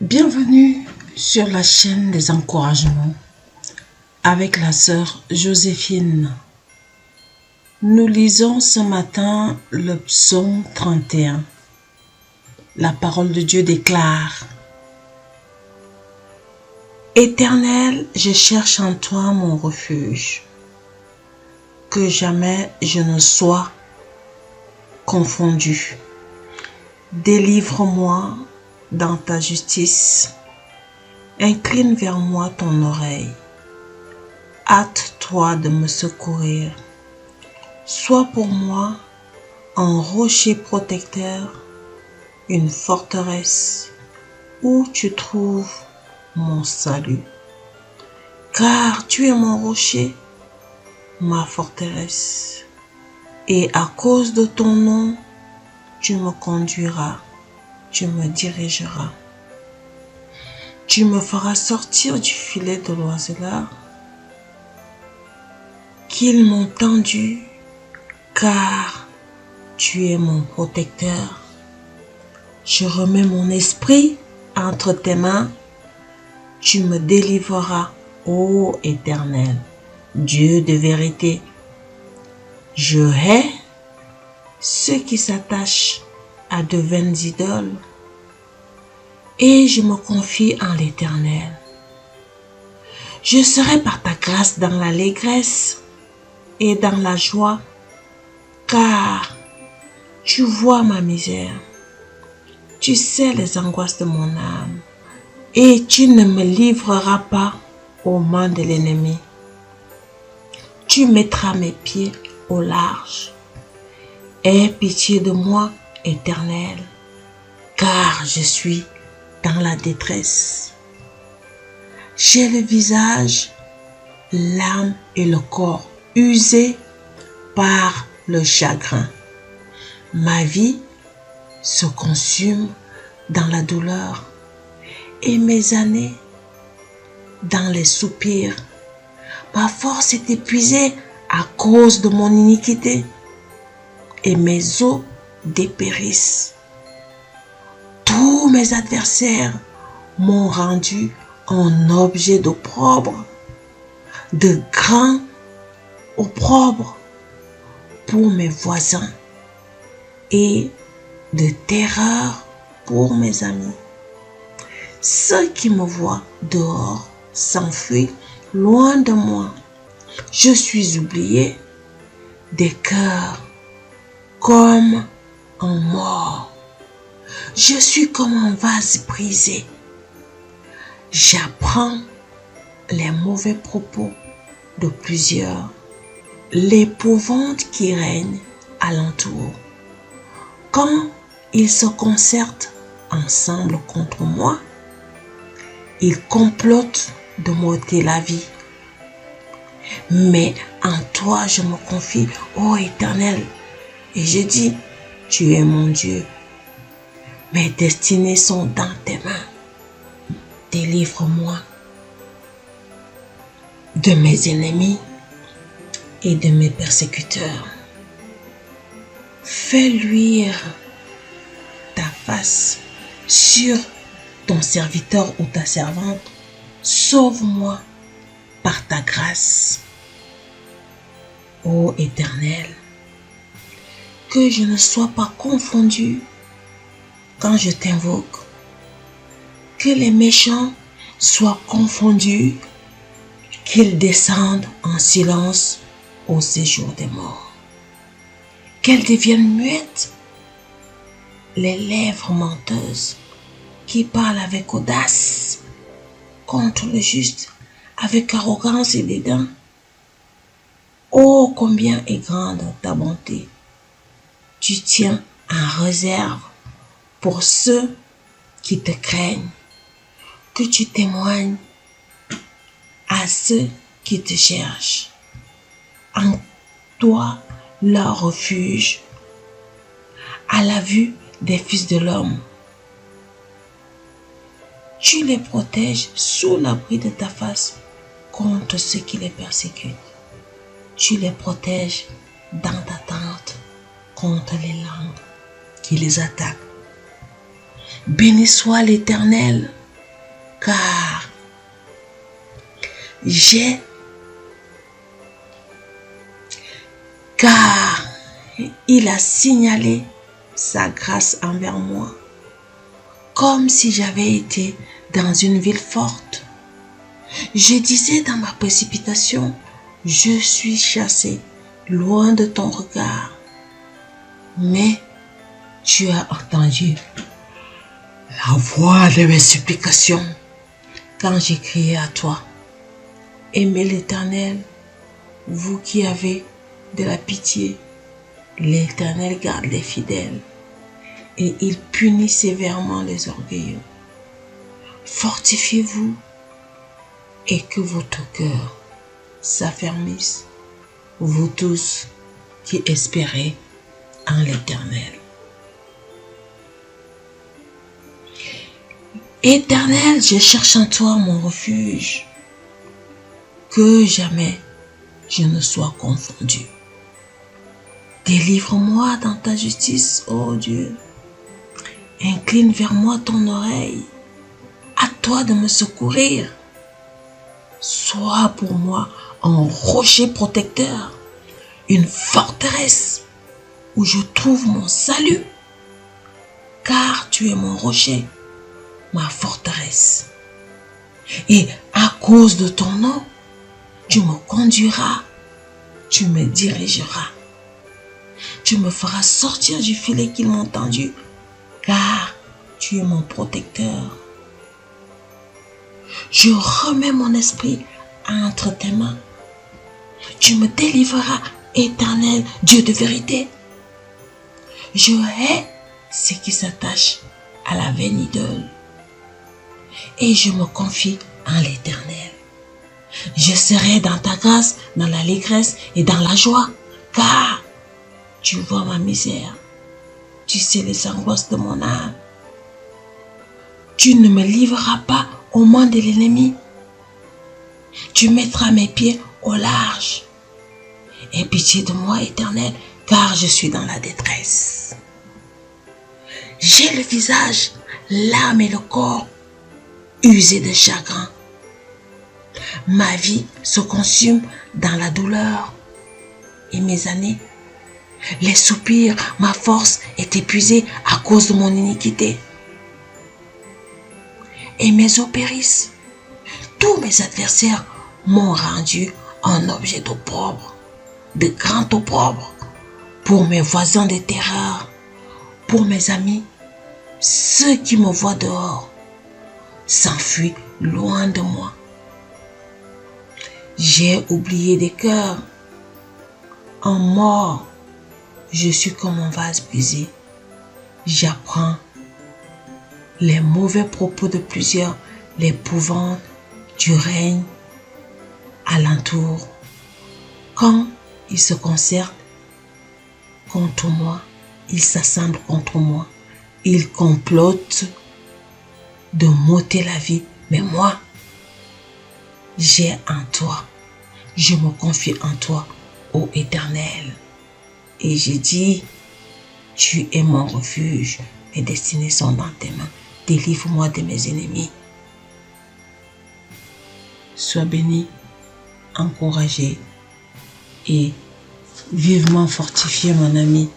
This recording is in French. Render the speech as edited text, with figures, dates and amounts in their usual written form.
Bienvenue sur la chaîne des encouragements avec la sœur Joséphine. Nous lisons ce matin le psaume 31. La parole de Dieu déclare: Éternel, je cherche en toi mon refuge, que jamais je ne sois confondu. Délivre-moi dans ta justice, incline vers moi ton oreille, hâte-toi de me secourir. Sois pour moi un rocher protecteur, une forteresse où tu trouves mon salut. Car tu es mon rocher, ma forteresse, et à cause de ton nom, tu me conduiras, tu me dirigeras. Tu me feras sortir du filet de l'oiseleur qu'ils m'ont tendu, car tu es mon protecteur. Je remets mon esprit entre tes mains, tu me délivreras, ô Éternel, Dieu de vérité. Je hais ceux qui s'attachent à de vaines idoles, et je me confie en l'Éternel. Je serai par ta grâce dans l'allégresse et dans la joie, car tu vois ma misère. Tu sais les angoisses de mon âme, et tu ne me livreras pas aux mains de l'ennemi. Tu mettras mes pieds au large. Aie pitié de moi, Éternel, car je suis dans la détresse. J'ai le visage, l'âme et le corps usés par le chagrin. Ma vie se consume dans la douleur et mes années dans les soupirs. Ma force est épuisée à cause de mon iniquité et mes os dépérissent. Tous mes adversaires m'ont rendu un objet d'opprobre, de grand opprobre pour mes voisins et de terreur pour mes amis. Ceux qui me voient dehors s'enfuient loin de moi. Je suis oublié des cœurs comme un mort. Je suis comme un vase brisé. J'apprends les mauvais propos de plusieurs, l'épouvante qui règne alentour. Quand ils se concertent ensemble contre moi, ils complotent de m'ôter la vie. Mais en toi je me confie, ô Éternel, et je dis, tu es mon Dieu. Mes destinées sont dans tes mains. Délivre-moi de mes ennemis et de mes persécuteurs. Fais luire ta face sur ton serviteur ou ta servante. Sauve-moi par ta grâce. Ô Éternel, que je ne sois pas confondu quand je t'invoque. Que les méchants soient confondus, qu'ils descendent en silence au séjour des morts. Qu'elles deviennent muettes, les lèvres menteuses qui parlent avec audace contre le juste, avec arrogance et dédain. Oh, combien est grande ta bonté! Tu tiens en réserve pour ceux qui te craignent, que tu témoignes à ceux qui te cherchent. En toi, leur refuge, à la vue des fils de l'homme. Tu les protèges sous l'abri de ta face contre ceux qui les persécutent. Tu les protèges dans ta tente contre les langues qui les attaquent. Béni soit l'Éternel, car j'ai car il a signalé sa grâce envers moi, comme si j'avais été dans une ville forte. Je disais dans ma précipitation, je suis chassé loin de ton regard. Mais tu as entendu la voix de mes supplications quand j'ai crié à toi. Aimez l'Éternel, vous qui avez de la pitié. L'Éternel garde les fidèles et il punit sévèrement les orgueilleux. Fortifiez-vous et que votre cœur s'affermisse, vous tous qui espérez en l'Éternel. Éternel, je cherche en toi mon refuge, que jamais je ne sois confondu. Délivre-moi dans ta justice, ô Dieu. Incline vers moi ton oreille. À toi de me secourir. Sois pour moi un rocher protecteur, une forteresse où je trouve mon salut. Car tu es mon rocher, ma forteresse. Et à cause de ton nom, tu me conduiras, tu me dirigeras. Tu me feras sortir du filet qu'ils m'ont tendu, car tu es mon protecteur. Je remets mon esprit entre tes mains. Tu me délivreras, Éternel, Dieu de vérité. Je hais ce qui s'attache à la vaine idole et je me confie en l'Éternel. Je serai dans ta grâce, dans l'allégresse et dans la joie, car tu vois ma misère. Tu sais les angoisses de mon âme. Tu ne me livreras pas aux mains de l'ennemi. Tu mettras mes pieds au large. Aie pitié de moi, Éternel, car je suis dans la détresse. J'ai le visage, l'âme et le corps usés de chagrin. Ma vie se consume dans la douleur et mes années. Les soupirs, ma force est épuisée à cause de mon iniquité. Et mes os périssent. Tous mes adversaires m'ont rendu un objet d'opprobre, de grand opprobre, pour mes voisins de terreur, pour mes amis. Ceux qui me voient dehors s'enfuient loin de moi. J'ai oublié des cœurs. En mort, je suis comme un vase brisé. J'apprends les mauvais propos de plusieurs, l'épouvante du règne alentour. Quand ils se concertent contre moi, ils s'assemblent contre moi, ils complotent de m'ôter la vie. Mais moi, j'ai en toi, je me confie en toi, ô Éternel. Et j'ai dit, tu es mon refuge, mes destinées sont dans tes mains. Délivre-moi de mes ennemis. Sois béni, encouragé et vivement fortifié, mon ami.